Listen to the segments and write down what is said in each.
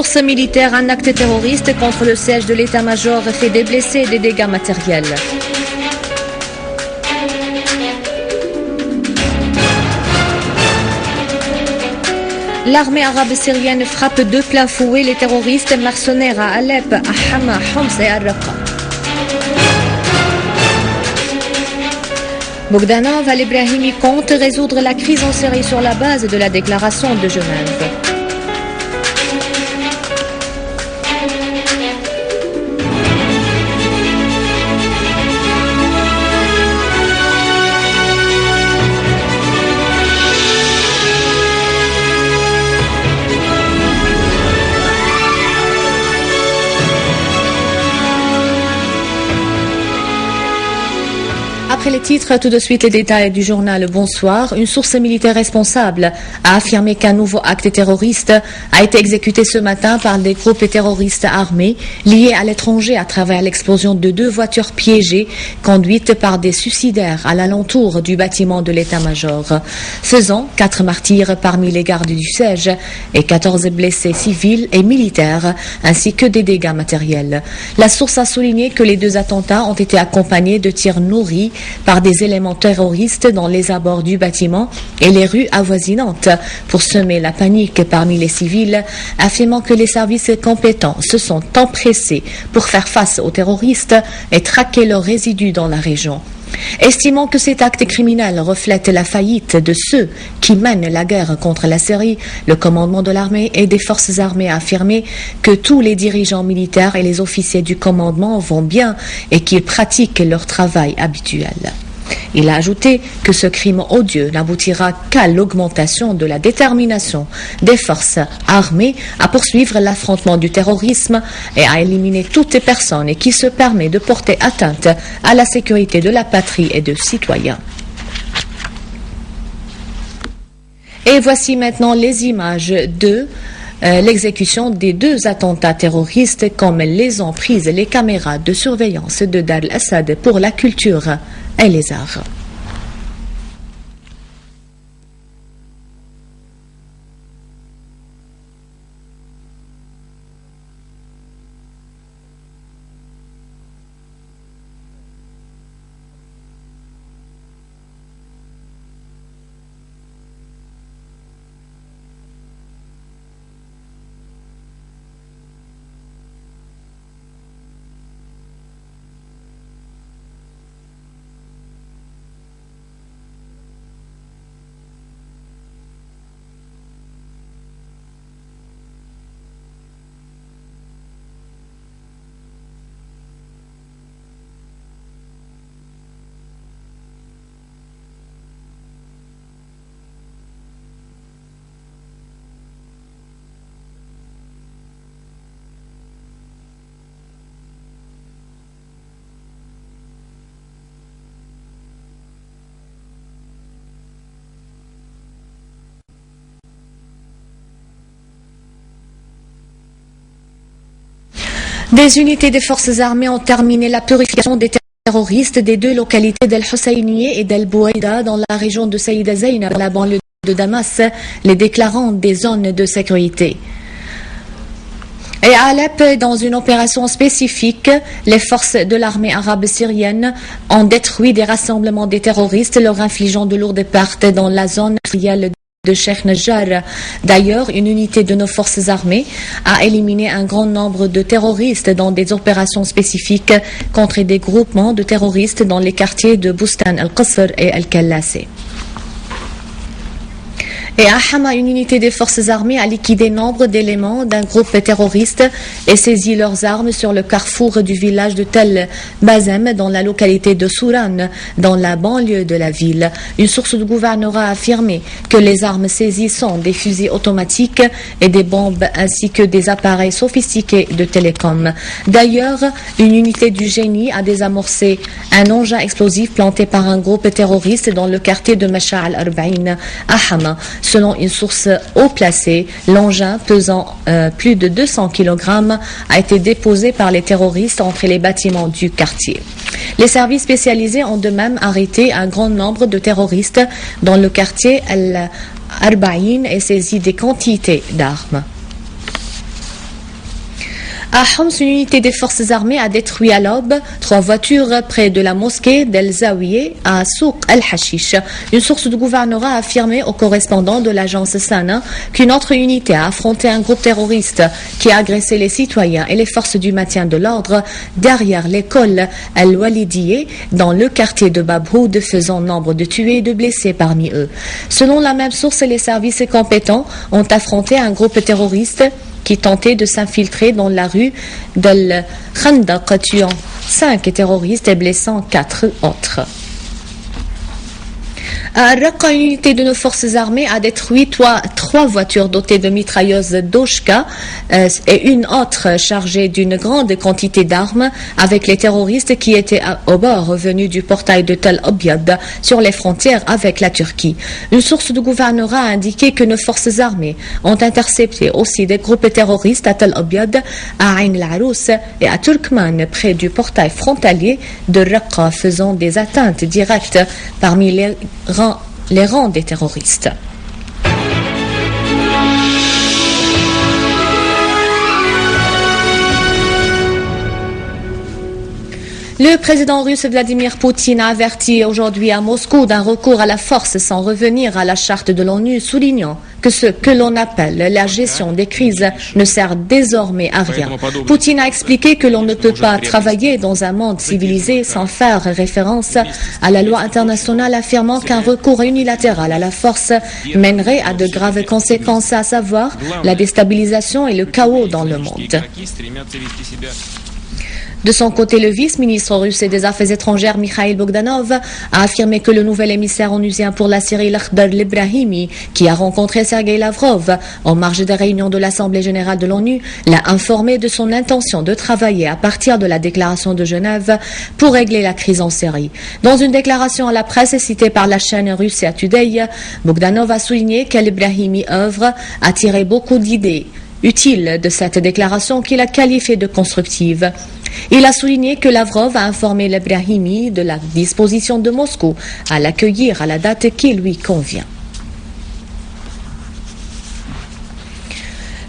source militaire, un acte terroriste contre le siège de l'état-major fait des blessés et des dégâts matériels. L'armée arabe syrienne frappe de plein fouet les terroristes mercenaires à Alep, à Hama, Homs et à Raqqa. Bogdanov al-Ibrahimi compte résoudre la crise en Syrie sur la base de la déclaration de Genève. Après les titres, tout de suite les détails du journal. Bonsoir. Une source militaire responsable a affirmé qu'un nouveau acte terroriste a été exécuté ce matin par des groupes terroristes armés liés à l'étranger à travers l'explosion de 2 voitures piégées conduites par des suicidaires à l'alentour du bâtiment de l'état-major, faisant 4 martyrs parmi les gardes du siège et 14 blessés civils et militaires ainsi que des dégâts matériels. La source a souligné que les 2 attentats ont été accompagnés de tirs nourris par des éléments terroristes dans les abords du bâtiment et les rues avoisinantes pour semer la panique parmi les civils, affirmant que les services compétents se sont empressés pour faire face aux terroristes et traquer leurs résidus dans la région. Estimant que cet acte criminel reflète la faillite de ceux qui mènent la guerre contre la Syrie, le commandement de l'armée et des forces armées a affirmé que tous les dirigeants militaires et les officiers du commandement vont bien et qu'ils pratiquent leur travail habituel. Il a ajouté que ce crime odieux n'aboutira qu'à l'augmentation de la détermination des forces armées à poursuivre l'affrontement du terrorisme et à éliminer toutes les personnes qui se permettent de porter atteinte à la sécurité de la patrie et des citoyens. Et voici maintenant les images de l'exécution des 2 attentats terroristes comme les ont prises les caméras de surveillance de Dar al-Assad pour la culture et les arts. Des unités des forces armées ont terminé la purification des terroristes des 2 localités d'El Husseiniye et d'El Bouaïda dans la région de Saïda Zaina, dans la banlieue de Damas, les déclarant des zones de sécurité. Et à Alep, dans une opération spécifique, les forces de l'armée arabe syrienne ont détruit des rassemblements des terroristes, leur infligeant de lourdes pertes dans la zone industrielle de Sheikh Najjar. D'ailleurs, une unité de nos forces armées a éliminé un grand nombre de terroristes dans des opérations spécifiques contre des groupements de terroristes dans les quartiers de Bustan al-Qasr et al-Kallasi. Et à Hama, une unité des forces armées a liquidé nombre d'éléments d'un groupe terroriste et saisi leurs armes sur le carrefour du village de Tel Bazem dans la localité de Souran, dans la banlieue de la ville. Une source du gouvernorat a affirmé que les armes saisies sont des fusils automatiques et des bombes ainsi que des appareils sophistiqués de télécom. D'ailleurs, une unité du génie a désamorcé un engin explosif planté par un groupe terroriste dans le quartier de Masha al-Arba'in à Hama. Selon une source haut placée, l'engin pesant plus de 200 kg a été déposé par les terroristes entre les bâtiments du quartier. Les services spécialisés ont de même arrêté un grand nombre de terroristes dans le quartier Al-Arba'in et saisi des quantités d'armes. À Homs, une unité des forces armées a détruit à l'aube 3 voitures près de la mosquée d'El Zawiye à Souk El-Hashish. Une source du gouvernorat a affirmé au correspondant de l'agence Sana qu'une autre unité a affronté un groupe terroriste qui a agressé les citoyens et les forces du maintien de l'ordre derrière l'école El-Walidiyeh dans le quartier de Babhoud, faisant nombre de tués et de blessés parmi eux. Selon la même source, les services compétents ont affronté un groupe terroriste qui tentait de s'infiltrer dans la rue d'El Khandaq, tuant 5 terroristes et blessant 4 autres. À Raqqa, une unité de nos forces armées a détruit 3 voitures dotées de mitrailleuses Doshka et une autre chargée d'une grande quantité d'armes avec les terroristes qui étaient au bord revenus du portail de Tel Abyad sur les frontières avec la Turquie. Une source du gouvernorat a indiqué que nos forces armées ont intercepté aussi des groupes terroristes à Tel Abyad, à Ain al-Arous et à Turkman près du portail frontalier de Raqqa, faisant des atteintes directes parmi les rangs des terroristes. Le président russe Vladimir Poutine a averti aujourd'hui à Moscou d'un recours à la force sans revenir à la charte de l'ONU, soulignant que ce que l'on appelle la gestion des crises ne sert désormais à rien. Poutine a expliqué que l'on ne peut pas travailler dans un monde civilisé sans faire référence à la loi internationale, affirmant qu'un recours unilatéral à la force mènerait à de graves conséquences, à savoir la déstabilisation et le chaos dans le monde. De son côté, le vice-ministre russe des Affaires étrangères Mikhail Bogdanov a affirmé que le nouvel émissaire onusien pour la Syrie, Lakhdar Ibrahimi, qui a rencontré Sergei Lavrov en marge des réunions de l'Assemblée générale de l'ONU, l'a informé de son intention de travailler à partir de la déclaration de Genève pour régler la crise en Syrie. Dans une déclaration à la presse citée par la chaîne russe Today, Bogdanov a souligné qu'Ibrahimi œuvre à tirer beaucoup d'idées utiles de cette déclaration qu'il a qualifiée de constructive. Il a souligné que Lavrov a informé l'Ibrahimi de la disposition de Moscou à l'accueillir à la date qui lui convient.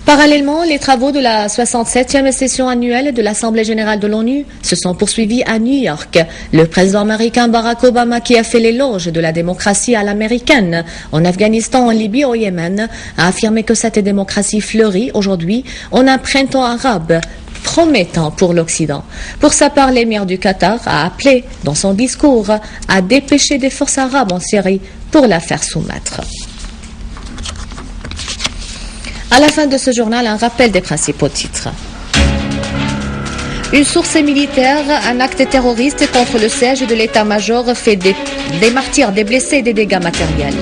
Parallèlement, les travaux de la 67e session annuelle de l'Assemblée générale de l'ONU se sont poursuivis à New York. Le président américain Barack Obama, qui a fait l'éloge de la démocratie à l'américaine en Afghanistan, en Libye, au Yémen, a affirmé que cette démocratie fleurit aujourd'hui en un printemps arabe promettant pour l'Occident. Pour sa part, l'émir du Qatar a appelé, dans son discours, à dépêcher des forces arabes en Syrie pour la faire soumettre. À la fin de ce journal, un rappel des principaux titres. Une source militaire, un acte terroriste contre le siège de l'état-major fait des martyrs, des blessés et des dégâts matériels.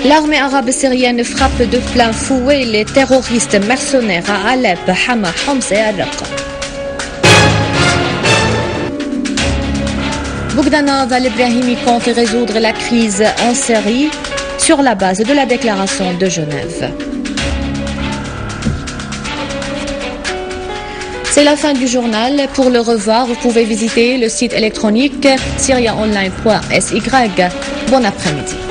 L'armée arabe syrienne frappe de plein fouet les terroristes mercenaires à Alep, Hama, Homs et Raqqa. Bogdanov al-Ibrahimi compte résoudre la crise en Syrie sur la base de la déclaration de Genève. C'est la fin du journal. Pour le revoir, vous pouvez visiter le site électronique syriaonline.sy. Bon après-midi.